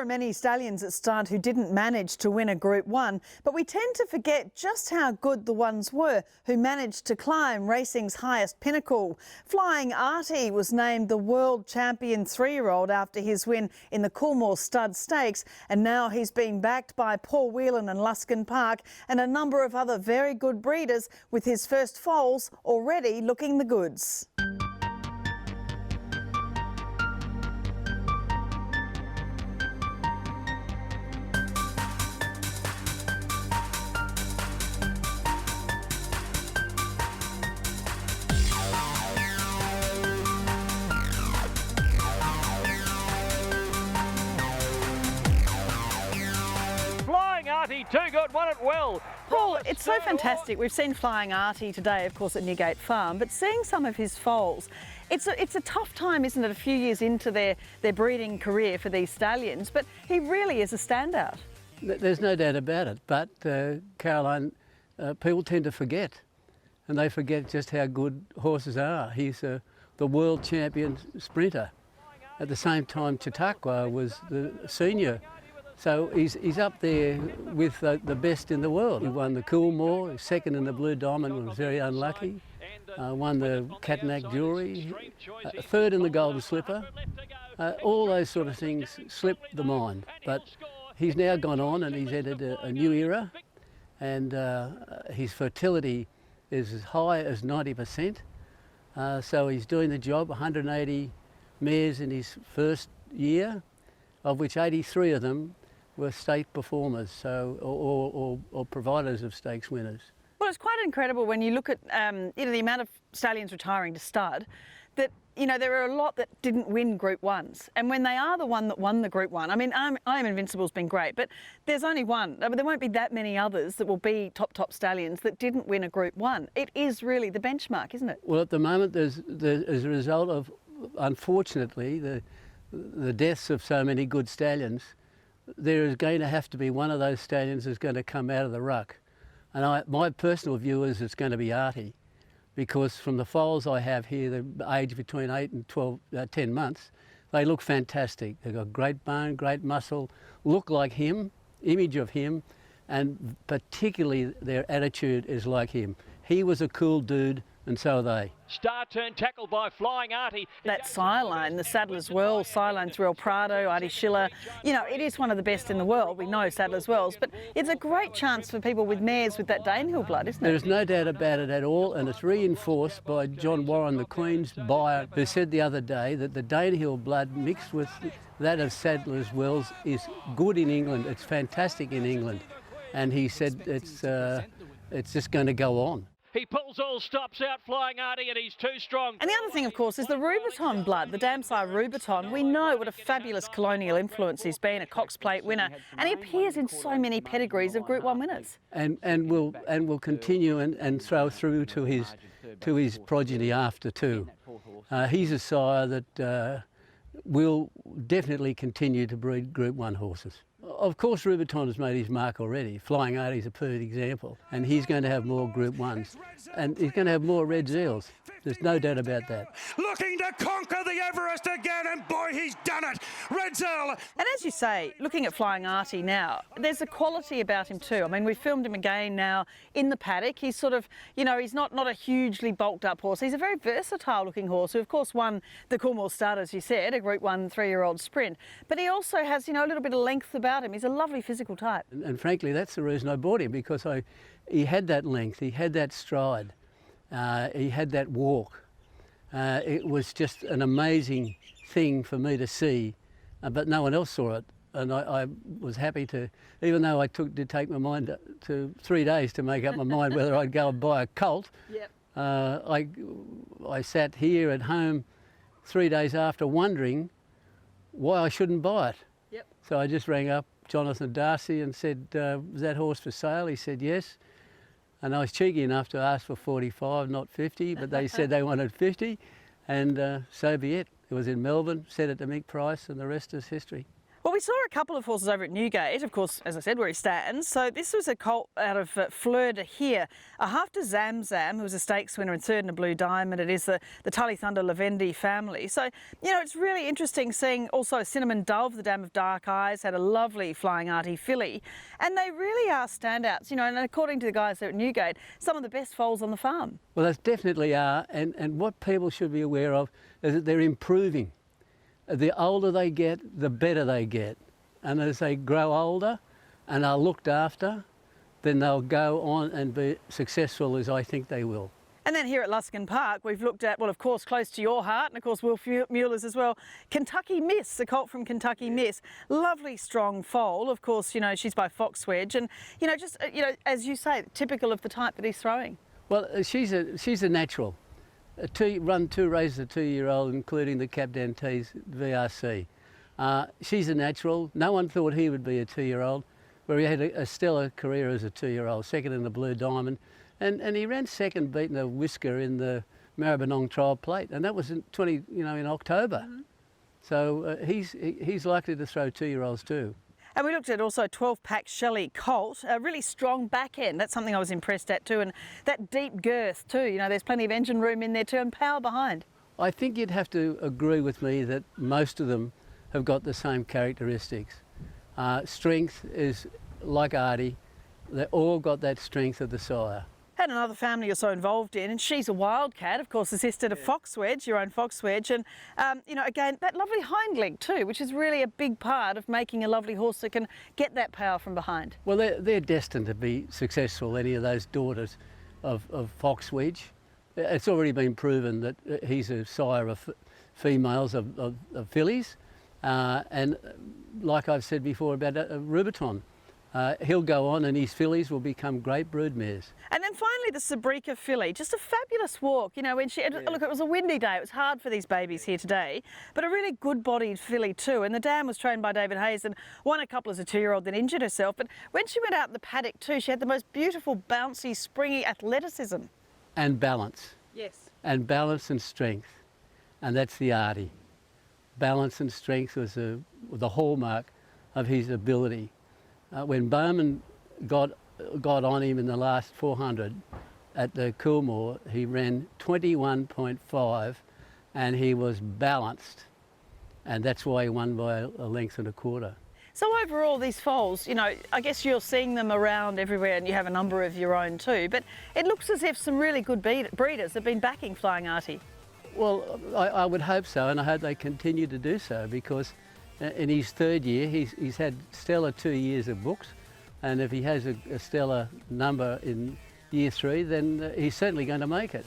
There are many stallions at stud who didn't manage to win a Group 1, but we tend to forget just how good the ones were who managed to climb racing's highest pinnacle. Flying Artie was named the world champion 3-year-old after his win in the Coolmore Stud Stakes, and now he's been backed by Paul Whelan and Luskin Park and a number of other very good breeders, with his first foals already looking the goods. Artie, too good, won it well. Paul, it's so fantastic. We've seen Flying Artie today, of course, at Newgate Farm, but seeing some of his foals, it's a tough time, isn't it, a few years into their breeding career for these stallions, but he really is a standout. There's no doubt about it, but Caroline, people tend to forget, and they forget just how good horses are. He's the world champion sprinter. At the same time, Chautauqua was the senior. So he's up there with the best in the world. He won the Coolmore, second in the Blue Diamond, was very unlucky. Won the Catanac Jewellery, third in the Golden Slipper. All those sort of things slipped the mind. But he's now gone on and he's entered a new era, and his fertility is as high as 90%. So he's doing the job, 180 mares in his first year, of which 83 of them were state performers, so or providers of stakes winners. Well, it's quite incredible when you look at the amount of stallions retiring to stud, that there are a lot that didn't win Group 1s, and when they are the one that won the Group 1, I mean, I'm Invincible's been great, but there's only one. I mean, there won't be that many others that will be top stallions that didn't win a Group 1. It is really the benchmark, isn't it? Well, at the moment, as a result of, unfortunately, the deaths of so many good stallions, there is going to have to be one of those stallions that's going to come out of the ruck. And my personal view is it's going to be Artie, because from the foals I have here, the age between 8 and 10 months, they look fantastic. They've got great bone, great muscle, look like him, image of him, and particularly their attitude is like him. He was a cool dude, and so are they. Star turn tackle by Flying Artie. That sideline, the Saddler's Wells, sideline through El Prado, Artie Schiller, it is one of the best in the world. We know Saddler's Wells, but it's a great chance for people with mares with that Danehill blood, isn't it? There's no doubt about it at all, and it's reinforced by John Warren, the Queen's buyer, who said the other day that the Danehill blood mixed with that of Saddler's Wells is good in England. It's fantastic in England, and he said it's just going to go on. He pulls all stops out, Flying Artie, and he's too strong. And the other thing, of course, is the Rubiton blood, the Damsire Rubiton. We know what a fabulous colonial influence he's been, a Cox Plate winner, and he appears in so many pedigrees of Group 1 winners. And will continue and throw through to his progeny after too. He's a sire that will definitely continue to breed Group 1 horses. Of course, Rubiton has made his mark already. Flying Artie's a perfect example, and he's going to have more Group 1s, and he's going to have more Red Seals. There's no doubt about that. Looking to conquer the Everest again, and boy, he's done it. Red Seal. And as you say, looking at Flying Artie now, there's a quality about him too. I mean, we filmed him again now in the paddock. He's sort of, he's not a hugely bulked up horse. He's a very versatile looking horse who, of course, won the Coolmore Stud, as you said, a Group 1 3-year-old sprint. But he also has, a little bit of length about him. He's a lovely physical type. And frankly, that's the reason I bought him, because he had that length, he had that stride, he had that walk. It was just an amazing thing for me to see, but no one else saw it. And I was happy to, even though did take my mind to 3 days to make up my mind whether I'd go and buy a colt. Yep. I sat here at home 3 days after wondering why I shouldn't buy it. Yep. So I just rang up Jonathan Darcy and said, was that horse for sale? He said yes. And I was cheeky enough to ask for 45, not 50, but they said they wanted 50, and so be it. It was in Melbourne, set it to Mick Price, and the rest is history. Well, we saw a couple of horses over at Newgate, of course, as I said, where he stands. So this was a colt out of Fleur de Here, a half to Zam Zam, who was a stakes winner and third in a Blue Diamond. It is the Tully Thunder Lavendi family. So, you know, it's really interesting seeing also Cinnamon Dove, the Dam of Dark Eyes, had a lovely Flying Artie filly. And they really are standouts, you know, and according to the guys there at Newgate, some of the best foals on the farm. Well, they definitely are. And what people should be aware of is that they're improving. The older they get, the better they get. And as they grow older and are looked after, then they'll go on and be successful as I think they will. And then here at Luskin Park, we've looked at, well, of course, close to your heart, and of course, Will Mueller's as well, Kentucky Miss, the colt from Kentucky Miss. Lovely, strong foal. Of course, you know, she's by Fox Wedge. And, you know, just, you know, as you say, typical of the type that he's throwing. Well, she's a natural. Run 2 races a 2-year-old, including the Cap d'Antilles VRC. She's a natural. No one thought he would be a 2-year-old, where he had a stellar career as a 2-year-old, second in the Blue Diamond, and he ran second, beating a whisker in the Maribyrnong Trial Plate, and that was in in October. Mm-hmm. So he's likely to throw 2-year-olds too. And we looked at also a 12-pack Shelley colt, a really strong back end. That's something I was impressed at too, and that deep girth too. You know, there's plenty of engine room in there too, and power behind. I think you'd have to agree with me that most of them have got the same characteristics. Strength is like Artie. They all got that strength of the sire. Had another family you're so involved in, and she's a wildcat, of course, the sister to Fox Wedge, your own Fox Wedge, and you know, again, that lovely hind leg too, which is really a big part of making a lovely horse that can get that power from behind. Well, they're destined to be successful, any of those daughters of Fox Wedge. It's already been proven that he's a sire of females, of fillies, and like I've said before about Rubiton, he'll go on and his fillies will become great brood mares. And then finally the Sabrika filly, just a fabulous walk. You know, when look, it was a windy day, it was hard for these babies here today, but a really good-bodied filly too. And the dam was trained by David Hayes and won a couple as a 2-year-old, then injured herself. But when she went out in the paddock too, she had the most beautiful, bouncy, springy athleticism. And balance. Yes. And balance and strength. And that's the Artie. Balance and strength was the hallmark of his ability. When Bowman got on him in the last 400 at the Coolmore, he ran 21.5 and he was balanced, and that's why he won by a length and a quarter. So overall, these foals, you know, I guess you're seeing them around everywhere and you have a number of your own too, but it looks as if some really good breeders have been backing Flying Artie. Well, I would hope so, and I hope they continue to do so, because in his 3rd year, he's had stellar 2 years of books, and if he has a stellar number in year 3, then he's certainly going to make it.